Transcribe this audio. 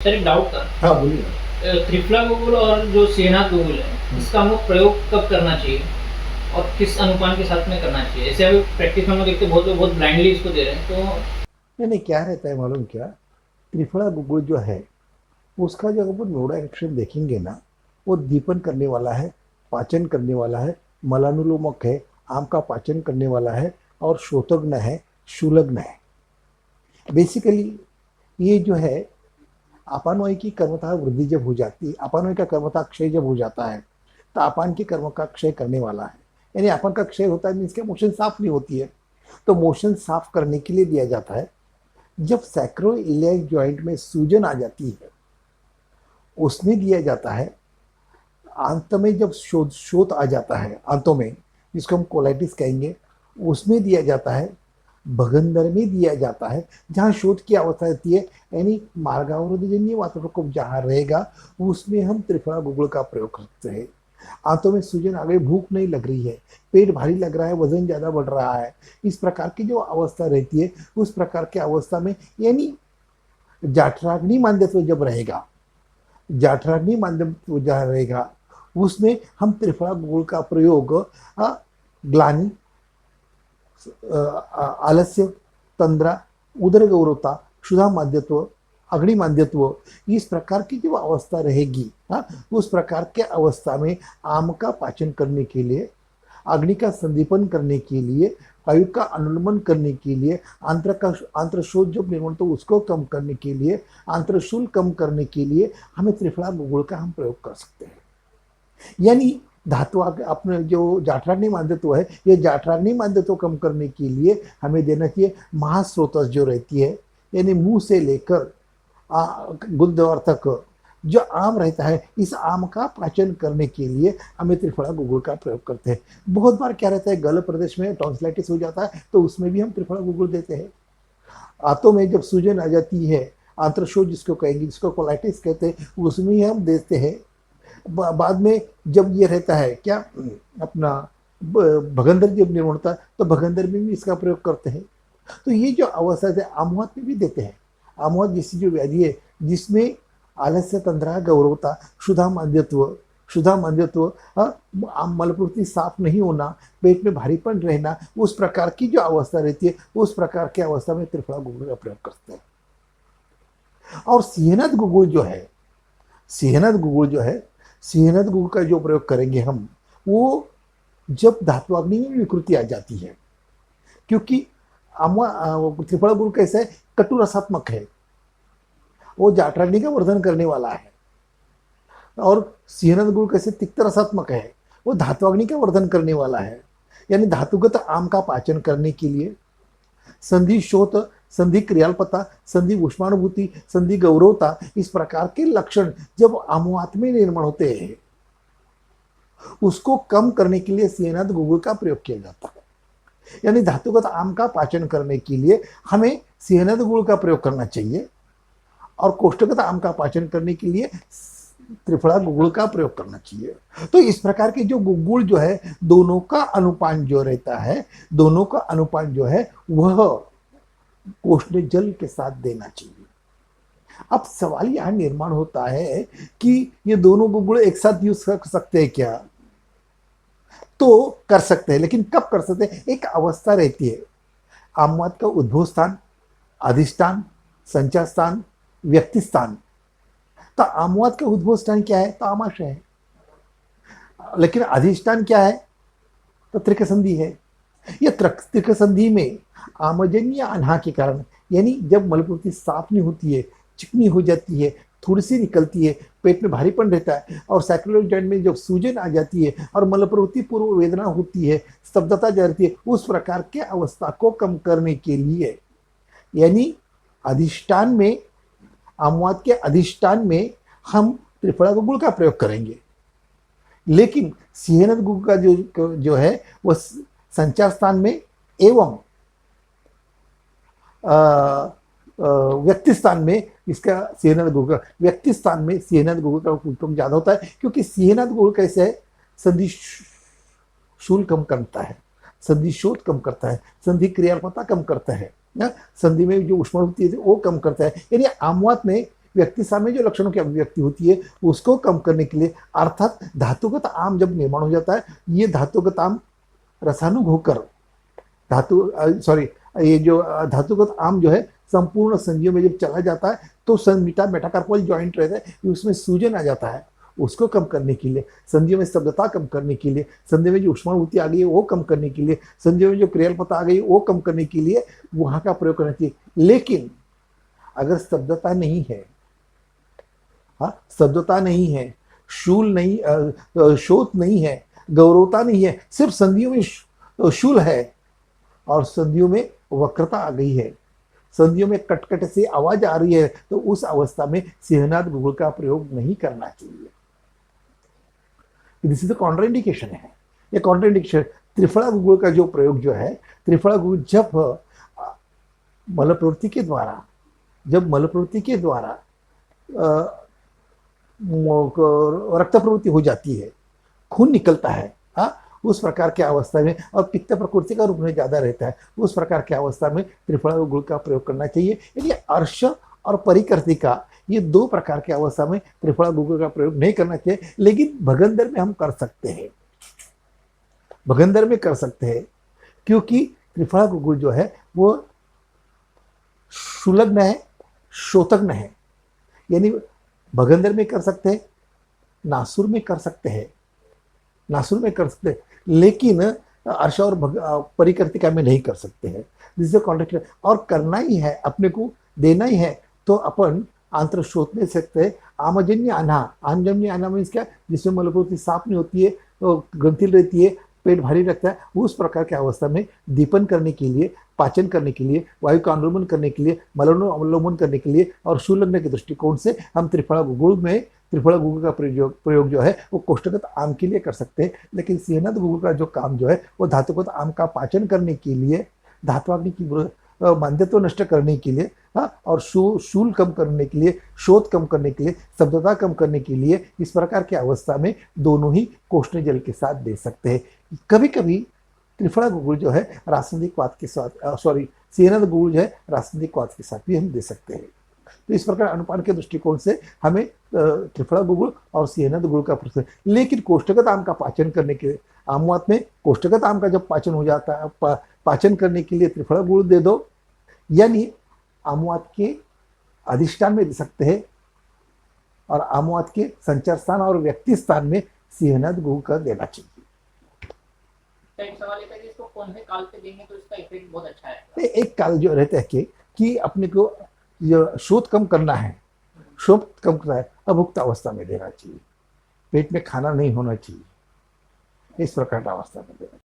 Sir एक doubt था। हाँ बोलिए। त्रिफला गूगल और जो सेहनाथ गूगल है इसका हम लोग प्रयोग कब करना चाहिए और किस अनुपान के साथ में करना चाहिए? ऐसे अभी प्रैक्टिस में हम लोग देखते हैं बहुत लोग बहुत ब्लाइंडली इसको दे रहे हैं तो नहीं नहीं, क्या रहता है मालूम क्या, त्रिफला गुगुल जो है उसका जो अपन मोड एक्शन देखेंगे ना, वो दीपन करने वाला है, पाचन करने वाला है, मलानुलोमक है, आम का पाचन करने वाला है और श्रोतग्न है, शूलग्न है। बेसिकली ये जो है अपानवायु की कर्मता वृद्धि जब हो जाती है, अपानवायु का कर्मता क्षय जब हो जाता है तो अपान की कर्म का क्षय करने वाला है। यानी अपान का क्षय होता है मीन्स के मोशन साफ नहीं होती है, तो मोशन साफ करने के लिए दिया जाता है। जब सैक्रोइलियाक जॉइंट में सूजन आ जाती है उसमें दिया जाता है। अंत में जब शोथ शोथ आ जाता है आंतों में, जिसको हम कोलाइटिस कहेंगे, उसमें दिया जाता है। भगंदर में दिया जाता है जहाँ शोथ की अवस्था रहती है, यानी मार्गावरोधजन्य वातावरण प्रकोप जहाँ रहेगा उसमें हम त्रिफला गुगुल का प्रयोग करते हैं। आंतों में सूजन आ गई, भूख नहीं लग रही है, पेट भारी लग रहा है, वजन ज़्यादा बढ़ रहा है, इस प्रकार की जो अवस्था रहती है उस प्रकार की अवस्था में, यानी जाठराग्नि मांद्यत्व जब रहेगा, जाठराग्नि मांद्यत्व जहाँ रहेगा उसमें हम त्रिफला गुगुल का प्रयोग ग्लानि, आलस्य, तंद्रा, उदर गौरवता, क्षुधा माध्यत्व, अग्नि माध्यत्व, इस प्रकार की जो अवस्था रहेगी, हाँ, उस प्रकार के अवस्था में आम का पाचन करने के लिए, अग्नि का संदीपन करने के लिए, वायु का अनुलंबन करने के लिए, आंत्रशोथ जब निर्माण तो उसको कम करने के लिए, आंत्रशूल कम करने के लिए हमें त्रिफला गुगुल का हम प्रयोग कर सकते हैं। यानी धातु अपने जो जाठराग्नि माध्यत्व है, ये जाठराग्नि माध्यत्व कम करने के लिए हमें देना चाहिए महास्रोतस जो रहती है, यानी मुंह से लेकर गुदद्वार तक जो आम रहता है, इस आम का पाचन करने के लिए हमें त्रिफला गुगुल का प्रयोग करते हैं। बहुत बार क्या रहता है, गल प्रदेश में टॉन्सिलाइटिस हो जाता है तो उसमें भी हम त्रिफला गुगुल देते हैं। आंतों में जब सूजन आ जाती है, आंत्रशोथ जिसको कहेंगे, जिसको कोलाइटिस कहते हैं, उसमें ही हम देते हैं। बाद में जब ये रहता है क्या, अपना भगंदर जब निर्माण होता है तो भगंदर में भी इसका प्रयोग करते हैं। तो ये जो अवस्था है आमुआत में भी देते हैं। आमुआत जैसी जो व्याधि है जिसमें आलस्य, तंद्रा, गौरवता, क्षुधा मांद्यत्व, मलपूर्ति साफ नहीं होना, पेट में भारीपन रहना, उस प्रकार की जो अवस्था रहती है उस प्रकार की अवस्था में त्रिफला गुगुल का प्रयोग करते हैं। और सिहनत गुगुल जो है, सिहनत गुगुल जो है, सिहनत गुगुल का जो प्रयोग करेंगे हम, वो जब धात्वाग्नि में विकृति आ जाती है, क्योंकि त्रिफला गुगुल कैसे है, कटु रसात्मक है, वो जाठराग्नि का वर्धन करने वाला है। और सिहनत गुगुल कैसे तिक्त रसात्मक है, वो धात्वाग्नि का वर्धन करने वाला है। यानी धातुगत आम का पाचन करने के लिए संधि शोथ, संधि क्रियालपता, संधि ऊष्मानुभूति, संधि गौरवता, इस प्रकार के लक्षण जब आमुआत में निर्माण होते हैं उसको कम करने के लिए सिहनत गुगुल का प्रयोग किया जाता है। यानी धातुगत आम का पाचन करने के लिए हमें सिहनत गुगुल का प्रयोग करना चाहिए और कोष्ठगत आम का पाचन करने के लिए त्रिफला गुगुल का प्रयोग करना चाहिए। तो इस प्रकार के जो गुगुल जो है, दोनों का अनुपान जो रहता है, दोनों का अनुपान जो है वह कोष्ठ जल के साथ देना चाहिए। अब सवाल यहां निर्माण होता है कि ये दोनों गुगुल एक साथ यूज कर सकते हैं क्या? तो कर सकते हैं, लेकिन कब कर सकते हैं? एक अवस्था रहती है, आमवाद का उद्भव स्थान, अधिष्ठान, संचार स्थान, व्यक्ति स्थान। तो आमवाद का उद्भव स्थान क्या है? तो आमाशय है। लेकिन अधिष्ठान क्या है? तो त्रिकसंधि है। यह त्रिकसंधि में आमजन्य अनहा के कारण, यानी जब मलपूर्ति साफ नहीं होती है, चिकनी हो जाती है, थोड़ी सी निकलती है, पेट में भारीपन रहता है और सैक्रोइलियाक जॉइंट में जब सूजन आ जाती है और मलप्रवृत्ति पूर्व वेदना होती है, स्तब्धता जाती है, उस प्रकार के अवस्था को कम करने के लिए, यानी अधिष्ठान में, आमवाद के अधिष्ठान में हम त्रिफला गुगुल का प्रयोग करेंगे। लेकिन सिहनत गुगुल का जो है वह संचार स्थान में एवं व्यक्ति स्थान में, इसका सिहनत गुगुल का व्यक्ति स्थान में सिहनत गुगुल का उपयोग ज्यादा होता है, क्योंकि सिहनत गुगुल कैसे है, संधि शूल कम करता है, संधि शोथ कम करता है, संधि क्रियात्मकता कम करता है, संधि में जो ऊष्मा होती है वो कम करता है। यानी आमवात में व्यक्ति सामने जो लक्षणों की अभिव्यक्ति होती है उसको कम करने के लिए, अर्थात धातुगत आम जब निर्माण हो जाता है, ये धातुगत आम रसायनिक होकर ये जो धातुगत आम जो है संपूर्ण संधियों में जब चला जाता है तो मेटाकार्पल जॉइंट रहता है, उसमें सूजन आ जाता है। उसको कम करने के लिए, संधियों में स्तब्धता कम करने के लिए, संधियों में जो ऊष्मानुभूति आ गई है वो कम करने के लिए, संधियों में जो क्रियालपता आ गई है वो कम करने के लिए वहां का प्रयोग करना चाहिए। लेकिन अगर स्तब्धता नहीं है, हाँ स्तब्धता नहीं है, शूल नहीं, शोथ नहीं है, गौरवता नहीं है, सिर्फ संधियों में शूल है और संधियों में वक्रता आ गई है, संधियों में कटकट से आवाज आ रही है, तो उस अवस्था में सिंहनाद गुगुल का प्रयोग नहीं करना चाहिए। दिस इज द कॉन्ट्राइंडिकेशन है। ये कॉन्ट्राइंडिकेशन त्रिफला गुगुल का जो प्रयोग जो है, त्रिफला गुगुल जब मलप्रवृत्ति के द्वारा रक्त प्रवृत्ति हो जाती है, खून निकलता है, हाँ उस प्रकार की अवस्था में, और पित्त प्रकृति का रूप में ज्यादा रहता है, उस प्रकार की अवस्था में त्रिफला गुगुल का प्रयोग करना चाहिए। यदि अर्श और परिकर्तिका ये दो प्रकार की अवस्था में त्रिफला गुगुल का प्रयोग नहीं करना चाहिए। लेकिन भगंदर में हम कर सकते हैं, भगंदर में कर सकते हैं, क्योंकि त्रिफला गुगुल जो है वो सुलग्न है, शोतग्न है, यानी भगंदर में कर सकते हैं, नासुर में कर सकते हैं, नासुर में कर सकते हैं, लेकिन अर्श और परिकर्तिका में नहीं कर सकते हैं। दिस इज कॉन्ट्रैक्ट, और करना ही है, अपने को देना ही है, तो अपन आंतर शोथ में सकते हैं। आमजन्य आना मीन्स क्या, जिसमें मलप्रवृत्ति साफ नहीं होती है, तो ग्रंथिल रहती है, पेट भारी रखता है, उस प्रकार की अवस्था में दीपन करने के लिए, पाचन करने के लिए, वायु का अनुलोमन करने के लिए, मलोमन करने के लिए और शूलग्न के दृष्टिकोण से हम त्रिफला गुगुल का प्रयोग जो है वो कोष्ठगत आम के लिए कर सकते हैं। लेकिन सिंहनाद गुगुल का जो काम जो है वो धातुगत आम का पाचन करने के लिए, धात्वाग्नि की मान्यत्व नष्ट करने के लिए, हाँ, और शूल कम करने के लिए, शोथ कम करने के लिए, स्तब्धता कम करने के लिए, इस प्रकार की अवस्था में दोनों ही कोष्ठ जल के साथ दे सकते हैं। कभी कभी त्रिफला गुगुल जो है रासायनिक वात के साथ, सिंहनाद गुगुल जो है रासायनिक वात के साथ भी हम दे सकते हैं। तो इस प्रकार अनुपान के दृष्टिकोण से हमें त्रिफला गुगुल और सिंहनाद गुगुल का प्रयोग, लेकिन कोष्ठगत आम का पाचन करने के लिए, आमवात में कोष्ठगत आम का जब पाचन हो जाता है, पाचन करने के लिए त्रिफला गुगुल दे दो, यानी आमवात के अधिष्ठान में दे सकते हैं और आमवात के संचार स्थान और व्यक्ति स्थान में सिंहनाद गुगुल का देना चाहिए। तो एक सवाल ये था कि इसको कौन से काल पे देंगे तो इसका इफेक्ट बहुत अच्छा है। एक काल जो रहता है कि अपने को शोथ कम करना है, शोथ कम करना है, अभुक्त अवस्था में देना चाहिए, पेट में खाना नहीं होना चाहिए, इस प्रकार की अवस्था में देना चाहिए।